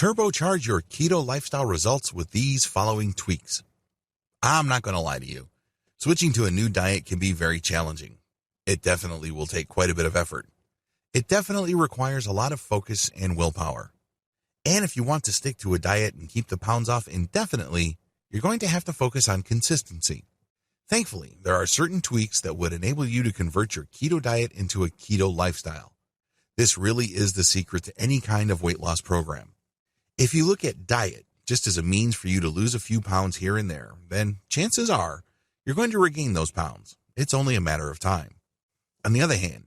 Turbocharge your keto lifestyle results with these following tweaks. I'm not going to lie to you. Switching to a new diet can be very challenging. It definitely will take quite a bit of effort. It definitely requires a lot of focus and willpower. And if you want to stick to a diet and keep the pounds off indefinitely, you're going to have to focus on consistency. Thankfully, there are certain tweaks that would enable you to convert your keto diet into a keto lifestyle. This really is the secret to any kind of weight loss program. If you look at diet just as a means for you to lose a few pounds here and there, then chances are you're going to regain those pounds. It's only a matter of time. On the other hand,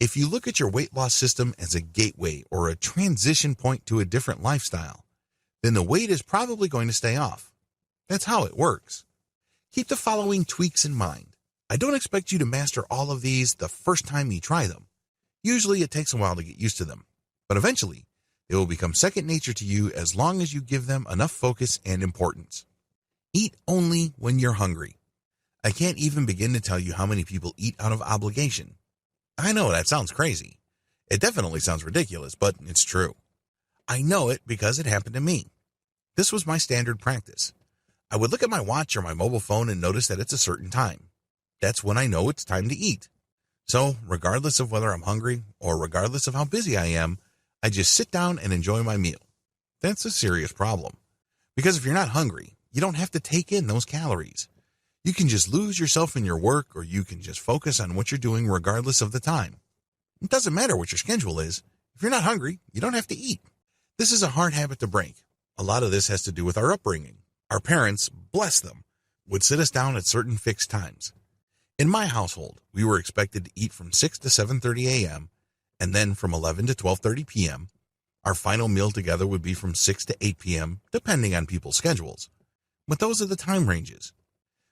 if you look at your weight loss system as a gateway or a transition point to a different lifestyle, then the weight is probably going to stay off. That's how it works. Keep the following tweaks in mind. I don't expect you to master all of these the first time you try them. Usually it takes a while to get used to them, but eventually they will become second nature to you as long as you give them enough focus and importance. Eat only when you're hungry. I can't even begin to tell you how many people eat out of obligation. I know that sounds crazy. It definitely sounds ridiculous, but it's true. I know it because it happened to me. This was my standard practice. I would look at my watch or my mobile phone and notice that it's a certain time. That's when I know it's time to eat. So, regardless of whether I'm hungry or regardless of how busy I am, I just sit down and enjoy my meal. That's a serious problem. Because if you're not hungry, you don't have to take in those calories. You can just lose yourself in your work, or you can just focus on what you're doing regardless of the time. It doesn't matter what your schedule is. If you're not hungry, you don't have to eat. This is a hard habit to break. A lot of this has to do with our upbringing. Our parents, bless them, would sit us down at certain fixed times. In my household, we were expected to eat from 6 to 7:30 a.m., and then from 11 to 12:30 p.m. Our final meal together would be from 6 to 8 p.m., depending on people's schedules. But those are the time ranges.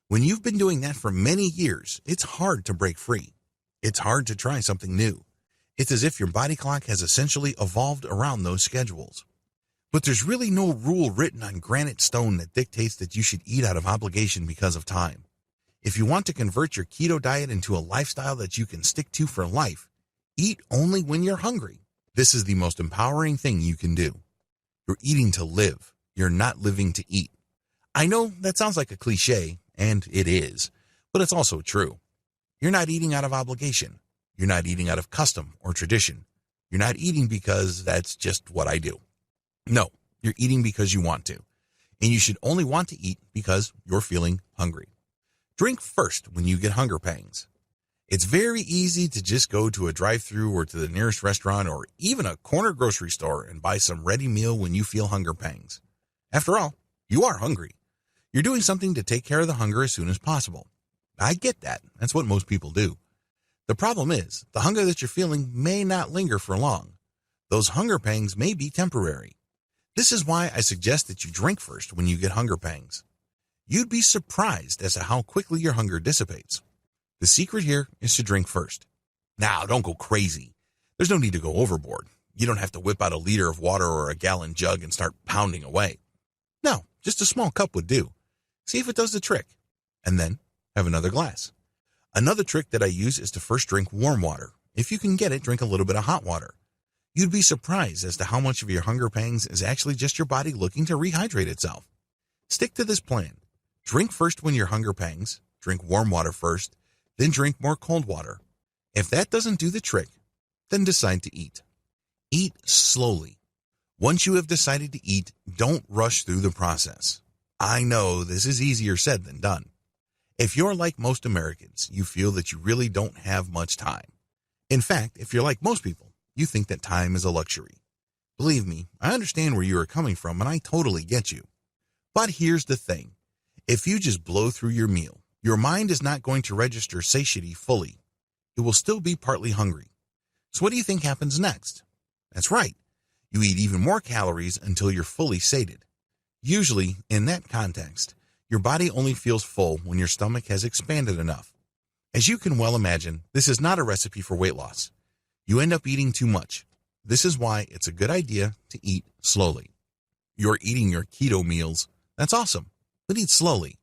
When you've been doing that for many years, it's hard to break free. It's hard to try something new. It's as if your body clock has essentially evolved around those schedules. But there's really no rule written on granite stone that dictates that you should eat out of obligation because of time. If you want to convert your keto diet into a lifestyle that you can stick to for life, eat only when you're hungry. This is the most empowering thing you can do. You're eating to live. You're not living to eat. I know that sounds like a cliche, and it is, but it's also true. You're not eating out of obligation. You're not eating out of custom or tradition. You're not eating because that's just what I do. No, you're eating because you want to. And you should only want to eat because you're feeling hungry. Drink first when you get hunger pangs. It's very easy to just go to a drive-thru or to the nearest restaurant or even a corner grocery store and buy some ready meal when you feel hunger pangs. After all, you are hungry. You're doing something to take care of the hunger as soon as possible. I get that. That's what most people do. The problem is, the hunger that you're feeling may not linger for long. Those hunger pangs may be temporary. This is why I suggest that you drink first when you get hunger pangs. You'd be surprised as to how quickly your hunger dissipates. The secret here is to drink first. Now, don't go crazy. There's no need to go overboard. You don't have to whip out a liter of water or a gallon jug and start pounding away. No, just a small cup would do. See if it does the trick. And then have another glass. Another trick that I use is to first drink warm water. If you can get it, drink a little bit of hot water. You'd be surprised as to how much of your hunger pangs is actually just your body looking to rehydrate itself. Stick to this plan. Drink first when your hunger pangs, drink warm water first, then drink more cold water. If that doesn't do the trick, then decide to eat. Eat slowly. Once you have decided to eat, don't rush through the process. I know this is easier said than done. If you're like most Americans, you feel that you really don't have much time. In fact, if you're like most people, you think that time is a luxury. Believe me, I understand where you are coming from and I totally get you. But here's the thing. If you just blow through your meal, your mind is not going to register satiety fully. It will still be partly hungry. So what do you think happens next? That's right. You eat even more calories until you're fully sated. Usually, in that context, your body only feels full when your stomach has expanded enough. As you can well imagine, this is not a recipe for weight loss. You end up eating too much. This is why it's a good idea to eat slowly. You're eating your keto meals. That's awesome, but eat slowly.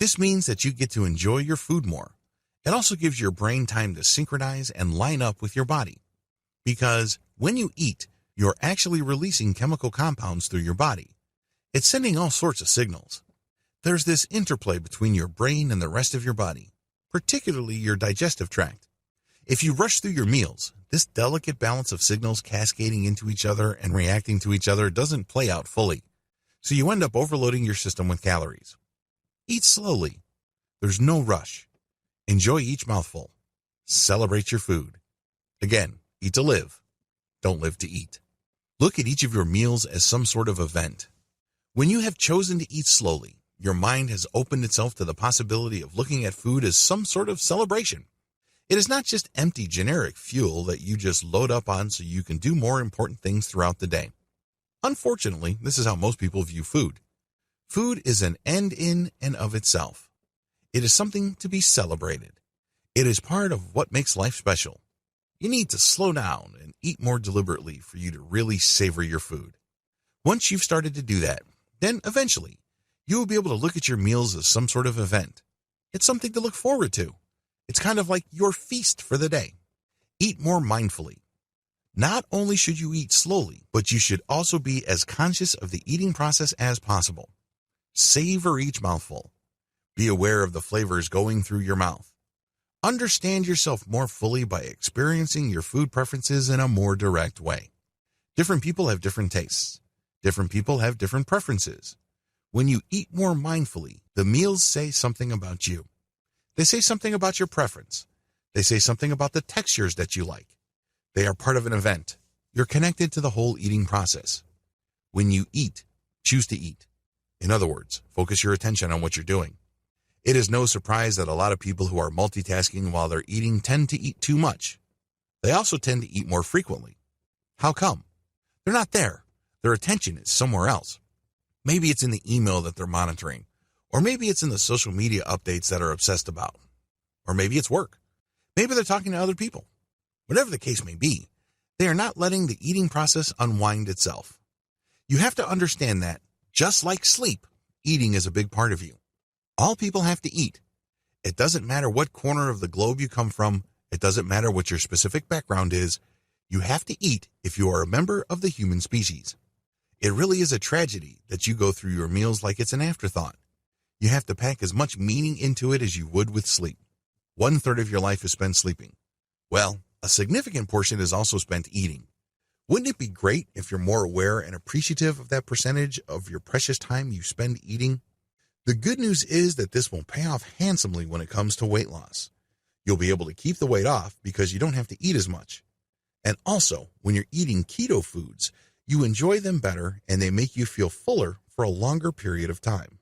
This means that you get to enjoy your food more. It also gives your brain time to synchronize and line up with your body. Because when you eat, you're actually releasing chemical compounds through your body. It's sending all sorts of signals. There's this interplay between your brain and the rest of your body, particularly your digestive tract. If you rush through your meals, this delicate balance of signals cascading into each other and reacting to each other doesn't play out fully, so you end up overloading your system with calories. Eat slowly. There's no rush. Enjoy each mouthful. Celebrate your food. Again, eat to live. Don't live to eat. Look at each of your meals as some sort of event. When you have chosen to eat slowly, your mind has opened itself to the possibility of looking at food as some sort of celebration. It is not just empty generic fuel that you just load up on so you can do more important things throughout the day. Unfortunately, this is how most people view food. Food is an end in and of itself. It is something to be celebrated. It is part of what makes life special. You need to slow down and eat more deliberately for you to really savor your food. Once you've started to do that, then eventually, you will be able to look at your meals as some sort of event. It's something to look forward to. It's kind of like your feast for the day. Eat more mindfully. Not only should you eat slowly, but you should also be as conscious of the eating process as possible. Savor each mouthful. Be aware of the flavors going through your mouth. Understand yourself more fully by experiencing your food preferences in a more direct way. Different people have different tastes. Different people have different preferences. When you eat more mindfully, the meals say something about you. They say something about your preference. They say something about the textures that you like. They are part of an event. You're connected to the whole eating process. When you eat, choose to eat. In other words, focus your attention on what you're doing. It is no surprise that a lot of people who are multitasking while they're eating tend to eat too much. They also tend to eat more frequently. How come? They're not there. Their attention is somewhere else. Maybe it's in the email that they're monitoring. Or maybe it's in the social media updates that are obsessed about. Or maybe it's work. Maybe they're talking to other people. Whatever the case may be, they are not letting the eating process unwind itself. You have to understand that, just like sleep, eating is a big part of you. All people have to eat. It doesn't matter what corner of the globe you come from. It doesn't matter what your specific background is. You have to eat if you are a member of the human species. It really is a tragedy that you go through your meals like it's an afterthought. You have to pack as much meaning into it as you would with sleep. 1/3 of your life is spent sleeping. Well, a significant portion is also spent eating. Wouldn't it be great if you're more aware and appreciative of that percentage of your precious time you spend eating? The good news is that this will pay off handsomely when it comes to weight loss. You'll be able to keep the weight off because you don't have to eat as much. And also, when you're eating keto foods, you enjoy them better and they make you feel fuller for a longer period of time.